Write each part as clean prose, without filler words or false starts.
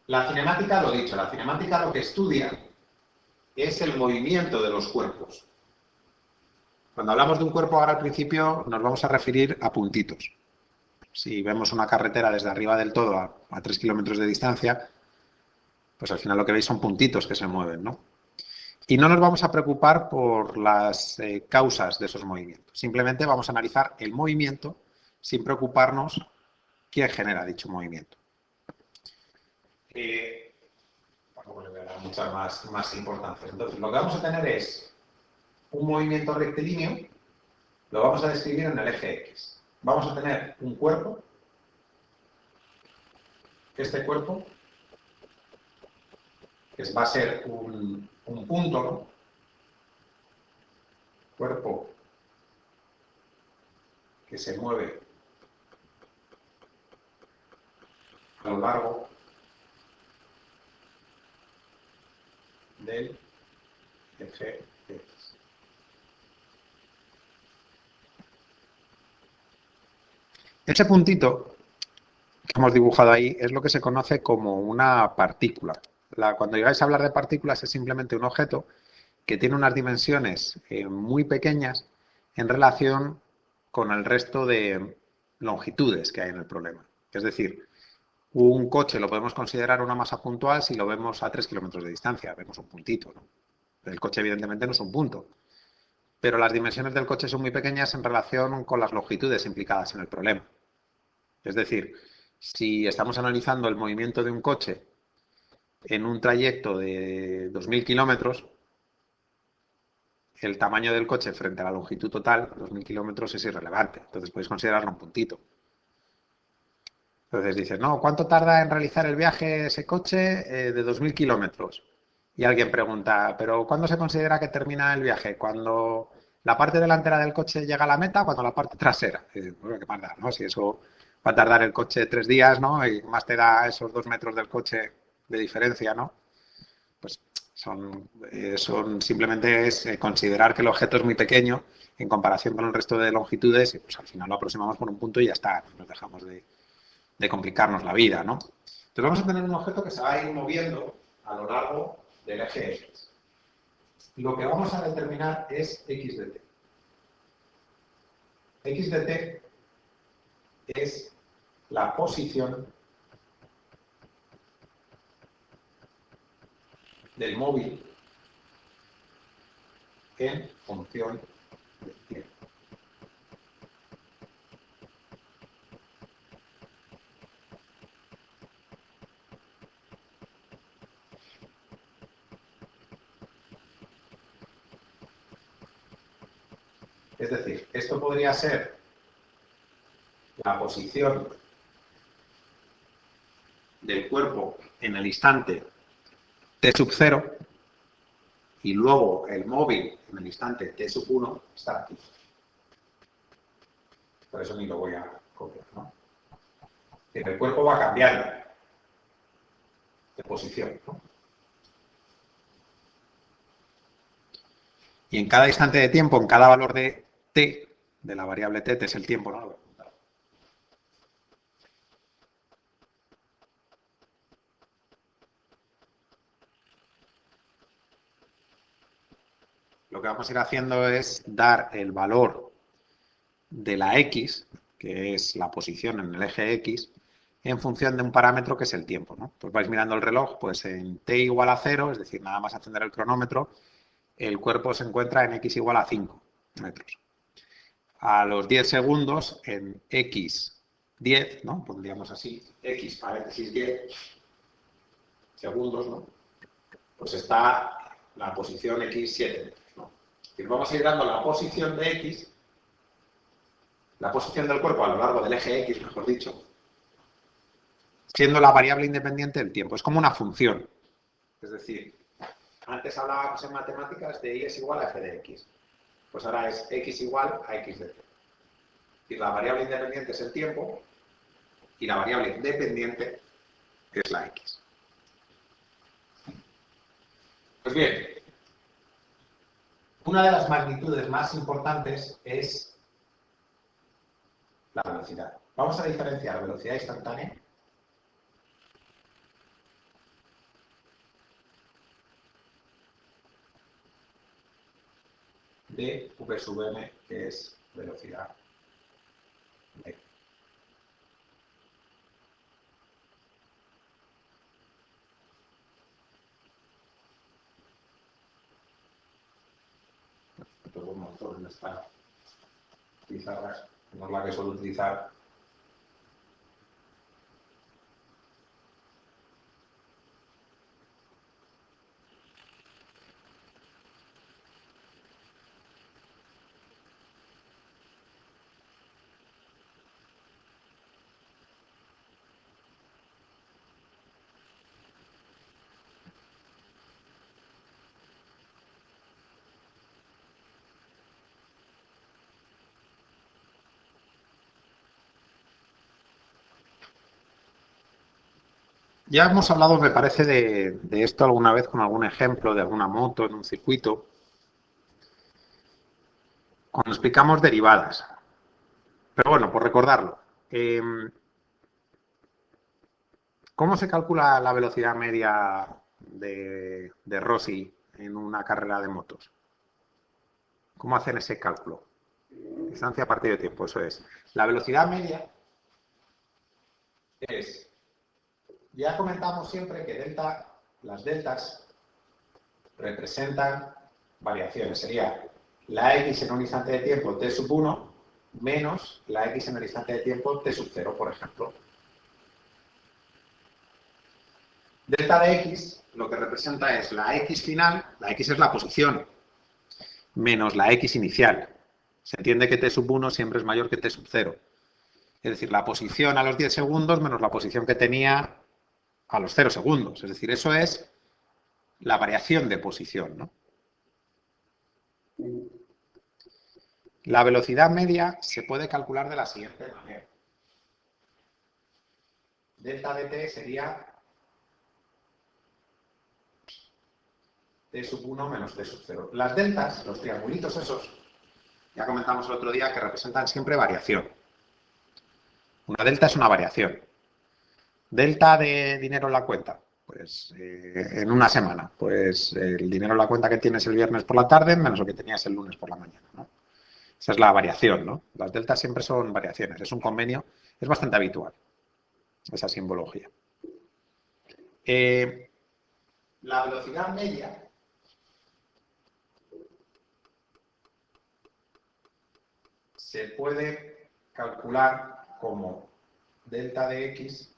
La cinemática, lo dicho, la cinemática lo que estudia es el movimiento de los cuerpos. Cuando hablamos de un cuerpo ahora al principio nos vamos a referir a puntitos. Si vemos una carretera desde arriba del todo a 3 kilómetros de distancia, pues al final lo que veis son puntitos que se mueven, ¿no? Y no nos vamos a preocupar por las causas de esos movimientos. Simplemente vamos a analizar el movimiento sin preocuparnos quién genera dicho movimiento. Tampoco le voy a dar mucha más importancia. Entonces, lo que vamos a tener es un movimiento rectilíneo, lo vamos a describir en el eje X. Vamos a tener un cuerpo, este cuerpo, que va a ser un punto, ¿no? Cuerpo que se mueve a lo largo del eje X. Ese puntito que hemos dibujado ahí es lo que se conoce como una partícula. Cuando llegáis a hablar de partículas es simplemente un objeto que tiene unas dimensiones muy pequeñas en relación con el resto de longitudes que hay en el problema. Es decir, un coche lo podemos considerar una masa puntual si lo vemos a 3 kilómetros de distancia, vemos un puntito, ¿no? El coche evidentemente no es un punto, pero las dimensiones del coche son muy pequeñas en relación con las longitudes implicadas en el problema. Es decir, si estamos analizando el movimiento de un coche en un trayecto de 2.000 kilómetros, el tamaño del coche frente a la longitud total, 2.000 kilómetros, es irrelevante. Entonces podéis considerarlo un puntito. Entonces dices, no, ¿cuánto tarda en realizar el viaje ese coche de 2.000 kilómetros? Y alguien pregunta, ¿pero cuándo se considera que termina el viaje? ¿Cuando la parte delantera del coche llega a la meta o cuando la parte trasera? Y dices, bueno, ¿qué más da, no? Si eso va a tardar el coche 3 días, ¿no? Y más te da esos 2 metros del coche de diferencia, ¿no? Pues son simplemente es considerar que el objeto es muy pequeño en comparación con el resto de longitudes y pues al final lo aproximamos por un punto y ya está, nos dejamos de complicarnos la vida, ¿no? Entonces vamos a tener un objeto que se va a ir moviendo a lo largo del eje X. Lo que vamos a determinar es X de t. X de t es la posición del móvil en función del tiempo. Es decir, esto podría ser la posición del cuerpo en el instante t sub 0 y luego el móvil en el instante t sub 1 está aquí. Por eso ni lo voy a copiar, ¿no? El cuerpo va cambiando de posición, ¿no? Y en cada instante de tiempo, en cada valor de t, de la variable t es el tiempo, ¿no? Lo que vamos a ir haciendo es dar el valor de la x, que es la posición en el eje x, en función de un parámetro que es el tiempo, ¿no? Pues vais mirando el reloj, pues en t igual a 0, es decir, nada más encender el cronómetro, el cuerpo se encuentra en x igual a 5 metros. A los 10 segundos, en x 10, ¿no? Pondríamos así, x paréntesis 10 segundos, ¿no? Pues está la posición x 7 metros, ¿no? Y vamos a ir dando la posición de x, la posición del cuerpo a lo largo del eje x, mejor dicho, siendo la variable independiente del tiempo. Es como una función. Es decir, antes hablábamos en matemáticas de y es igual a f de x. Pues ahora es x igual a x de t. Y la variable independiente es el tiempo y la variable dependiente es la x. Pues bien, una de las magnitudes más importantes es la velocidad. Vamos a diferenciar velocidad instantánea de v sub m, que es velocidad media. Tengo un montón en esta pizarra, no es la que suelo utilizar. Ya hemos hablado, me parece, de esto alguna vez con algún ejemplo de alguna moto en un circuito, cuando explicamos derivadas. Pero bueno, por recordarlo. ¿Cómo se calcula la velocidad media de Rossi en una carrera de motos? ¿Cómo hacen ese cálculo? Distancia a partir de tiempo, eso es. La velocidad media es... Ya comentamos siempre que las deltas representan variaciones. Sería la x en un instante de tiempo t sub 1 menos la x en el instante de tiempo t sub 0, por ejemplo. Delta de x lo que representa es la x final, la x es la posición, menos la x inicial. Se entiende que t sub 1 siempre es mayor que t sub 0. Es decir, la posición a los 10 segundos menos la posición que tenía a los 0 segundos. Es decir, eso es la variación de posición, ¿no? La velocidad media se puede calcular de la siguiente manera. Delta de t sería t sub 1 menos t sub 0. Las deltas, los triangulitos esos, ya comentamos el otro día que representan siempre variación. Una delta es una variación. Delta de dinero en la cuenta, pues en una semana, pues el dinero en la cuenta que tienes el viernes por la tarde menos lo que tenías el lunes por la mañana, ¿no? Esa es la variación, ¿no? Las deltas siempre son variaciones, es un convenio, es bastante habitual esa simbología. La velocidad media se puede calcular como delta de x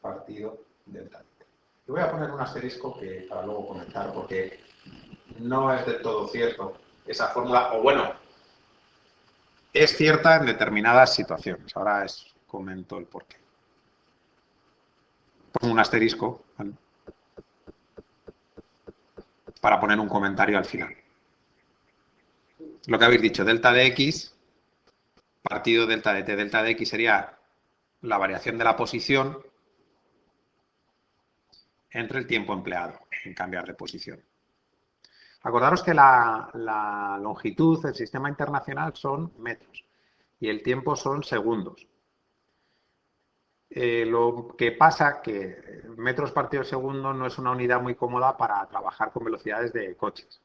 partido delta de t. Y voy a poner un asterisco que para luego comentar porque no es del todo cierto esa fórmula, o bueno, es cierta en determinadas situaciones. Ahora comento el porqué. Pongo un asterisco, ¿vale?, para poner un comentario al final. Lo que habéis dicho, delta de x partido delta de t. Delta de x sería la variación de la posición entre el tiempo empleado en cambiar de posición. Acordaros que la longitud del sistema internacional son metros y el tiempo son segundos. Lo que pasa que metros partido segundo no es una unidad muy cómoda para trabajar con velocidades de coches.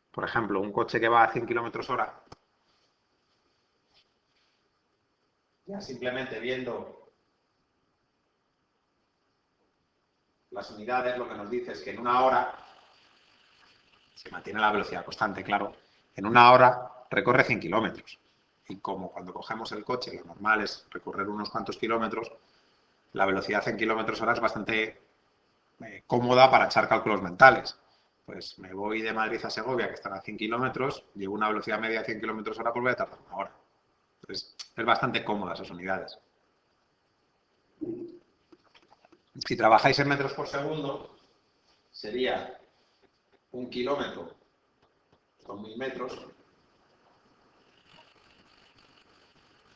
Por ejemplo, un coche que va a 100 km/h, ya simplemente viendo las unidades, lo que nos dice es que en una hora, se mantiene la velocidad constante, claro, en una hora recorre 100 kilómetros. Y como cuando cogemos el coche, lo normal es recorrer unos cuantos kilómetros, la velocidad en km/h es bastante cómoda para echar cálculos mentales. Pues me voy de Madrid a Segovia, que están a 100 kilómetros, llevo una velocidad media de 100 km/h, pues voy a tardar una hora. Entonces, es bastante cómoda esas unidades. Si trabajáis en metros por segundo, sería un kilómetro son 1000 metros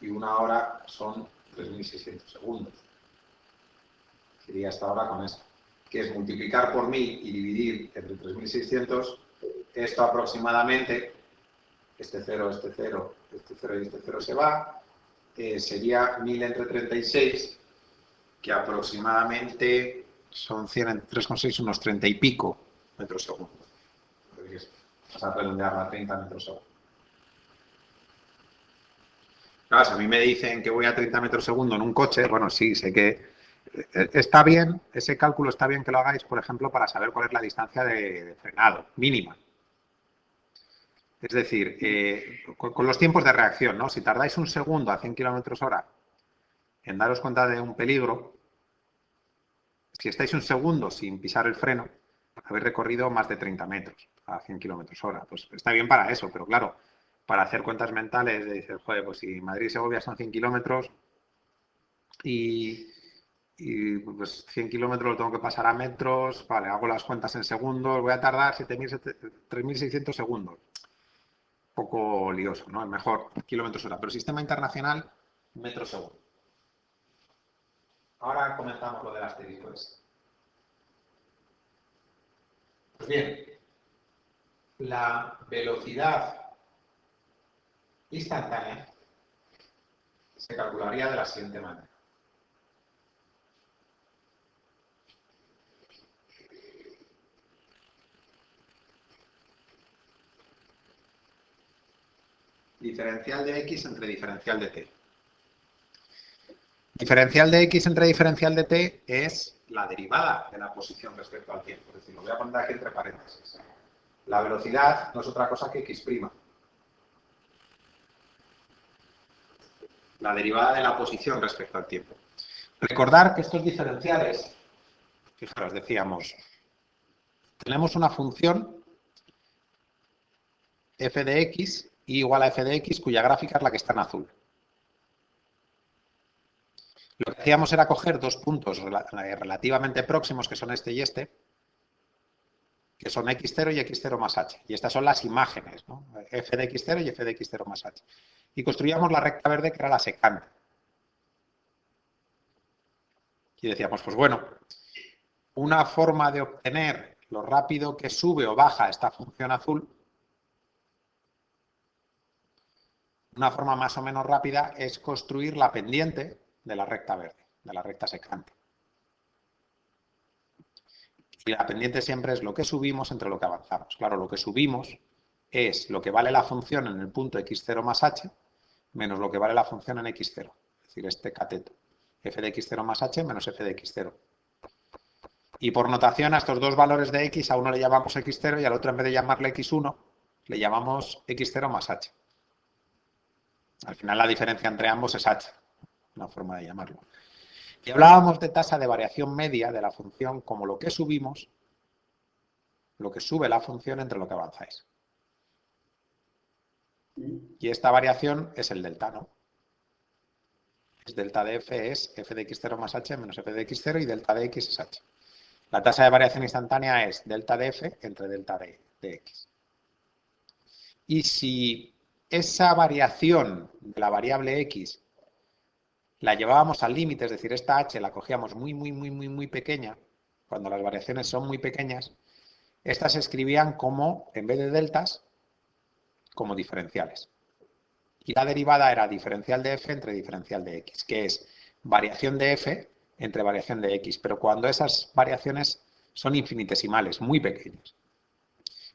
y una hora son 3600 segundos. Sería esta hora con esto, que es multiplicar por 1000 y dividir entre 3600. Esto aproximadamente, este 0 y este 0 se va, sería 1000 entre 36, que aproximadamente son 100 entre 3,6, unos 30 y pico metros segundo. Vas a redondearla a 30 metros segundo. Claro, si a mí me dicen que voy a 30 metros segundo en un coche, bueno, sí, sé que está bien, ese cálculo está bien que lo hagáis, por ejemplo, para saber cuál es la distancia de frenado mínima. Es decir, con los tiempos de reacción, ¿no? Si tardáis un segundo a 100 kilómetros hora en daros cuenta de un peligro, si estáis un segundo sin pisar el freno, habéis recorrido más de 30 metros a 100 kilómetros hora. Pues está bien para eso, pero claro, para hacer cuentas mentales, de decir, joder, pues si Madrid y Segovia son 100 kilómetros y, pues 100 kilómetros lo tengo que pasar a metros, vale, hago las cuentas en segundos, voy a tardar 3.600 segundos. Un poco lioso, ¿no? Es mejor kilómetros hora, pero sistema internacional, metros segundo. Ahora comenzamos lo del asterisco ese. Pues bien, la velocidad instantánea se calcularía de la siguiente manera. Diferencial de x entre diferencial de t. Diferencial de x entre diferencial de t es la derivada de la posición respecto al tiempo. Es decir, lo voy a poner aquí entre paréntesis. La velocidad no es otra cosa que x'. La derivada de la posición respecto al tiempo. Recordar que estos diferenciales, fijaros, decíamos, tenemos una función f de x igual a f de x cuya gráfica es la que está en azul. Lo que hacíamos era coger dos puntos relativamente próximos, que son este y este, que son x0 y x0 más h. Y estas son las imágenes, ¿no? F de x0 y f de x0 más h. Y construíamos la recta verde, que era la secante. Y decíamos, pues bueno, una forma de obtener lo rápido que sube o baja esta función azul, una forma más o menos rápida es construir la pendiente de la recta verde, de la recta secante. Y la pendiente siempre es lo que subimos entre lo que avanzamos. Claro, lo que subimos es lo que vale la función en el punto x0 más h menos lo que vale la función en x0. Es decir, este cateto. F de x0 más h menos f de x0. Y por notación a estos dos valores de x, a uno le llamamos x0 y al otro, en vez de llamarle x1, le llamamos x0 más h. Al final la diferencia entre ambos es h, una forma de llamarlo. Y hablábamos de tasa de variación media de la función como lo que subimos, lo que sube la función entre lo que avanzáis. Y esta variación es el delta, ¿no? Es delta de f es f de x0 más h menos f de x0 y delta de x es h. La tasa de variación instantánea es delta de f entre delta de x. Y si esa variación de la variable x la llevábamos al límite, es decir, esta h la cogíamos muy pequeña, cuando las variaciones son muy pequeñas, estas se escribían como, en vez de deltas, como diferenciales. Y la derivada era diferencial de f entre diferencial de x, que es variación de f entre variación de x, pero cuando esas variaciones son infinitesimales, muy pequeñas.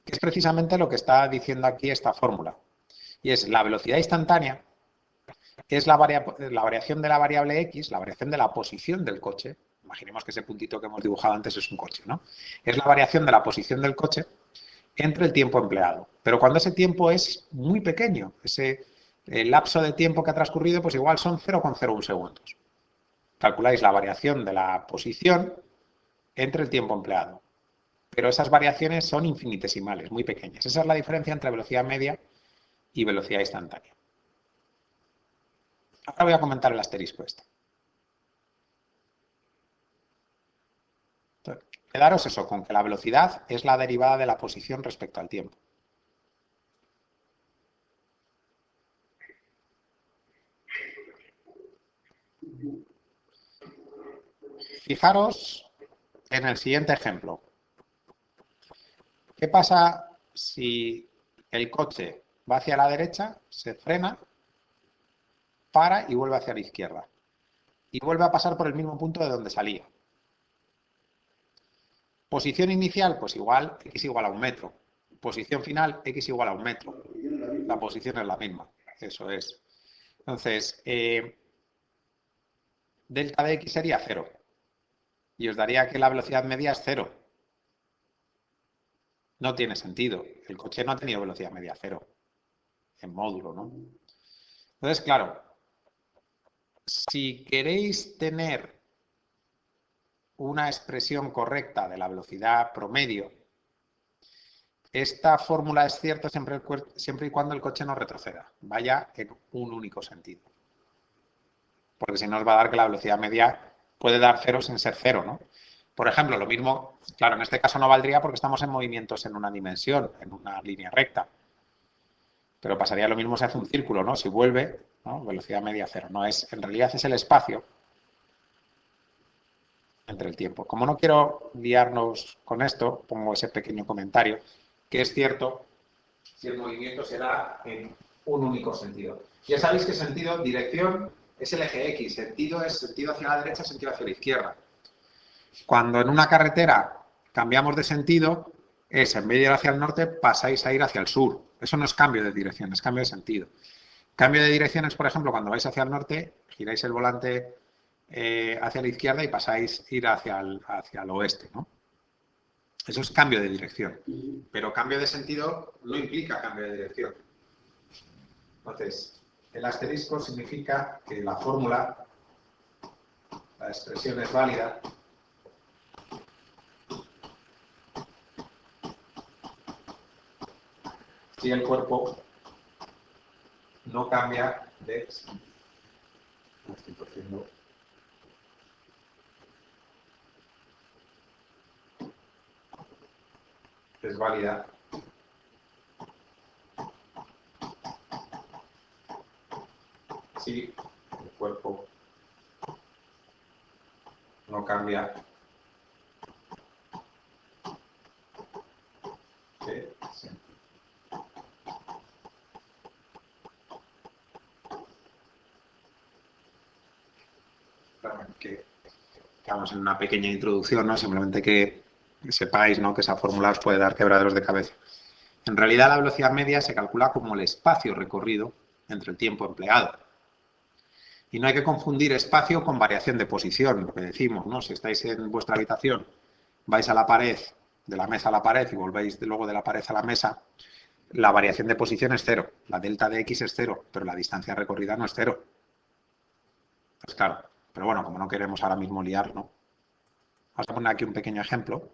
Que es precisamente lo que está diciendo aquí esta fórmula. Y es la velocidad instantánea, es la variación de la variable x, la variación de la posición del coche. Imaginemos que ese puntito que hemos dibujado antes es un coche, ¿no? Es la variación de la posición del coche entre el tiempo empleado. Pero cuando ese tiempo es muy pequeño, el lapso de tiempo que ha transcurrido, pues igual son 0,01 segundos. Calculáis la variación de la posición entre el tiempo empleado. Pero esas variaciones son infinitesimales, muy pequeñas. Esa es la diferencia entre velocidad media y velocidad instantánea. Ahora voy a comentar el asterisco este. Entonces, quedaros eso, con que la velocidad es la derivada de la posición respecto al tiempo. Fijaros en el siguiente ejemplo. ¿Qué pasa si el coche va hacia la derecha, se frena, para y vuelve hacia la izquierda? Y vuelve a pasar por el mismo punto de donde salía. Posición inicial, pues igual, x igual a 1 metro. posición final, x igual a 1 metro. La posición es la misma. Eso es. Entonces, delta de x sería 0. Y os daría que la velocidad media es 0. No tiene sentido. El coche no ha tenido velocidad media 0 en módulo, ¿no? Entonces, claro, si queréis tener una expresión correcta de la velocidad promedio, esta fórmula es cierta siempre y cuando el coche no retroceda, vaya en un único sentido. Porque si no os va a dar que la velocidad media puede dar 0 sin ser 0, ¿no? Por ejemplo, lo mismo, claro, en este caso no valdría porque estamos en movimientos en una dimensión, en una línea recta. Pero pasaría lo mismo si hace un círculo, ¿no? Si vuelve, ¿no? Velocidad media 0. No es, en realidad es el espacio entre el tiempo. Como no quiero liarnos con esto, pongo ese pequeño comentario, que es cierto si el movimiento se da en un único sentido. Ya sabéis que sentido, dirección, es el eje X, sentido es sentido hacia la derecha, sentido hacia la izquierda. Cuando en una carretera cambiamos de sentido, es en vez de ir hacia el norte, pasáis a ir hacia el sur. Eso no es cambio de dirección, es cambio de sentido. Cambio de dirección es, por ejemplo, cuando vais hacia el norte, giráis el volante hacia la izquierda y pasáis a ir hacia el oeste, ¿no? Eso es cambio de dirección. Pero cambio de sentido no implica cambio de dirección. Entonces, el asterisco significa que la fórmula, la expresión es válida si el cuerpo no cambia de sentido. Estoy torciendo. Es válida si el cuerpo no cambia de sentido. Que estamos en una pequeña introducción, ¿no? Simplemente que sepáis, ¿no?, que esa fórmula os puede dar quebraderos de cabeza. En realidad la velocidad media se calcula como el espacio recorrido entre el tiempo empleado. Y no hay que confundir espacio con variación de posición, lo que decimos, ¿no? Si estáis en vuestra habitación, vais a la pared, de la mesa a la pared y volvéis luego de la pared a la mesa, la variación de posición es 0. La delta de x es 0, pero la distancia recorrida no es 0. Pues claro, pero bueno, como no queremos ahora mismo liar, ¿no? Vamos a poner aquí un pequeño ejemplo.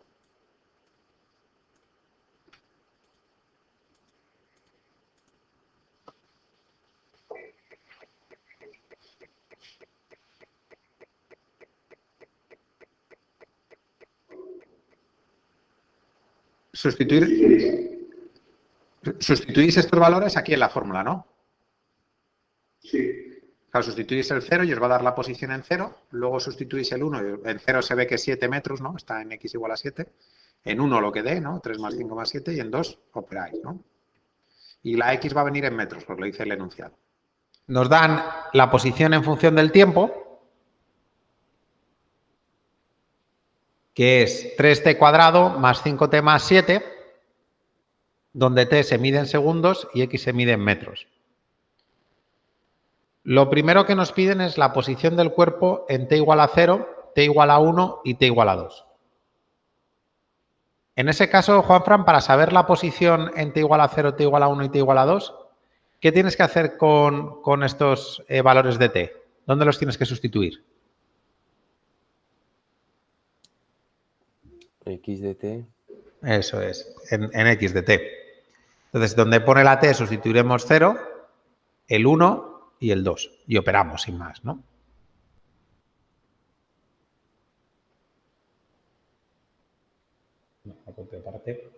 Sustituís estos valores aquí en la fórmula, ¿no? Sí. Claro, sustituís el 0 y os va a dar la posición en 0. Luego sustituís el 1. En 0 se ve que es 7 metros, ¿no? Está en x igual a 7. En 1 lo que dé, ¿no? 3 más 5 más 7. Y en 2 operáis, ¿no? Y la x va a venir en metros, pues lo dice el enunciado. Nos dan la posición en función del tiempo, que es 3t cuadrado más 5t más 7, donde t se mide en segundos y x se mide en metros. Lo primero que nos piden es la posición del cuerpo en t igual a 0, t igual a 1 y t igual a 2. En ese caso, Juanfran, para saber la posición en t igual a 0, t igual a 1 y t igual a 2, ¿qué tienes que hacer con estos valores de t? ¿Dónde los tienes que sustituir? X de t. Eso es, en x de t. Entonces, donde pone la t sustituiremos 0, el 1 y el 2. Y operamos sin más, ¿no? La copio aparte.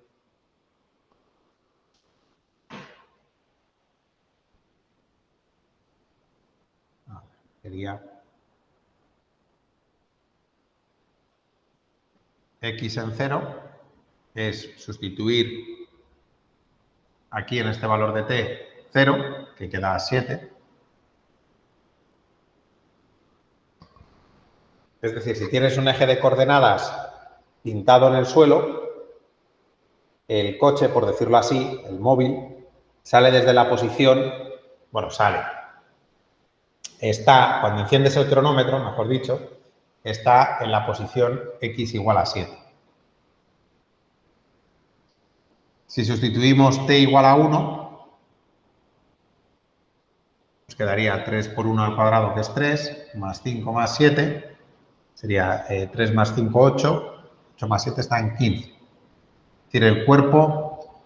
Sería x en 0 es sustituir aquí en este valor de t 0, que queda 7. Es decir, si tienes un eje de coordenadas pintado en el suelo, el coche, por decirlo así, el móvil, sale desde la posición, bueno, sale. Está, cuando enciendes el cronómetro, mejor dicho, está en la posición x igual a 7. Si sustituimos t igual a 1, nos quedaría 3 por 1 al cuadrado, que es 3, más 5 más 7, sería 3 más 5, 8, 8 más 7 está en 15. Es decir, el cuerpo,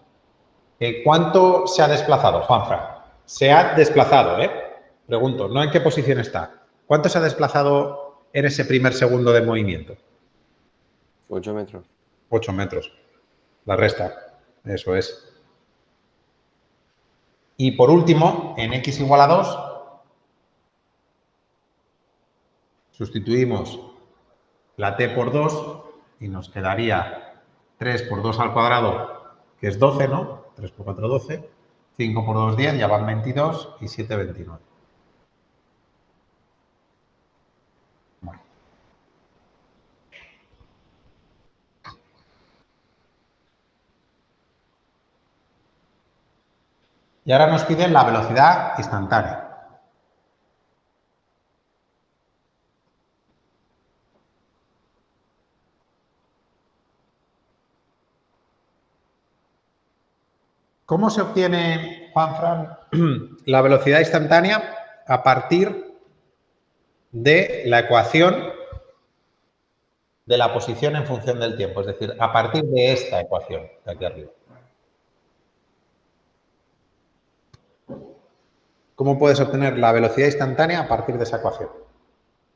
¿cuánto se ha desplazado, Juanfran? Se ha desplazado, Pregunto, no en qué posición está. ¿Cuánto se ha desplazado en ese primer segundo de movimiento? 8 metros. 8 metros. La resta, eso es. Y por último, en x igual a 2, sustituimos la t por 2 y nos quedaría 3 por 2 al cuadrado, que es 12, ¿no? 3 por 4, 12. 5 por 2, 10, ya van 22 y 7, 29. Bueno. Y ahora nos piden la velocidad instantánea. ¿Cómo se obtiene, Juanfran, la velocidad instantánea? A partir de la ecuación de la posición en función del tiempo, es decir, a partir de esta ecuación de aquí arriba. ¿Cómo puedes obtener la velocidad instantánea a partir de esa ecuación?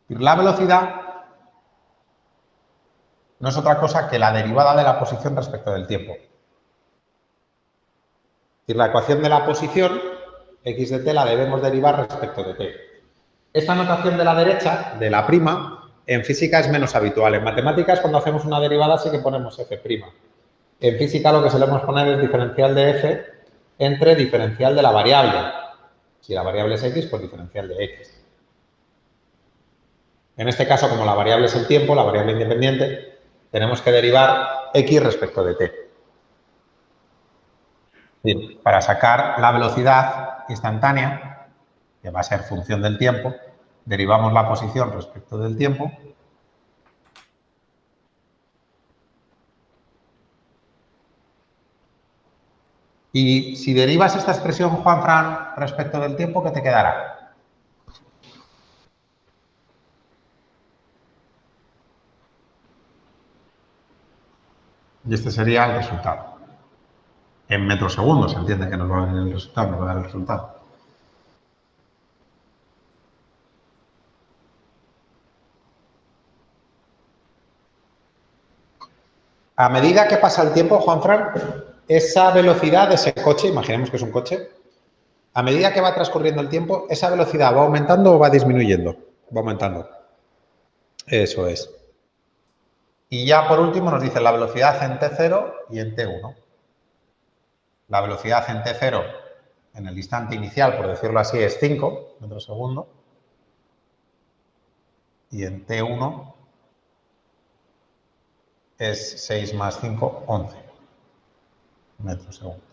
La velocidad no es otra cosa que la derivada de la posición respecto del tiempo. Es decir, la ecuación de la posición, x de t, la debemos derivar respecto de t. Esta notación de la derecha, de la prima, en física es menos habitual. En matemáticas, cuando hacemos una derivada, sí que ponemos f'. En física lo que solemos poner es diferencial de f entre diferencial de la variable. Si la variable es x, pues diferencial de x. En este caso, como la variable es el tiempo, la variable independiente, tenemos que derivar x respecto de t. Bien, para sacar la velocidad instantánea, que va a ser función del tiempo, derivamos la posición respecto del tiempo. Y si derivas esta expresión, Juanfran, respecto del tiempo, ¿qué te quedará? Y este sería el resultado. En metros segundos, se entiende que nos va a venir el resultado, nos va a dar el resultado. A medida que pasa el tiempo, Juanfran, esa velocidad de ese coche, imaginemos que es un coche, a medida que va transcurriendo el tiempo, ¿esa velocidad va aumentando o va disminuyendo? Va aumentando. Eso es. Y ya por último nos dice la velocidad en t0 y en t1. La velocidad en t0 en el instante inicial, por decirlo así, es 5 metros segundo. Y en t1 es 6 más 5, 11 metros segundo.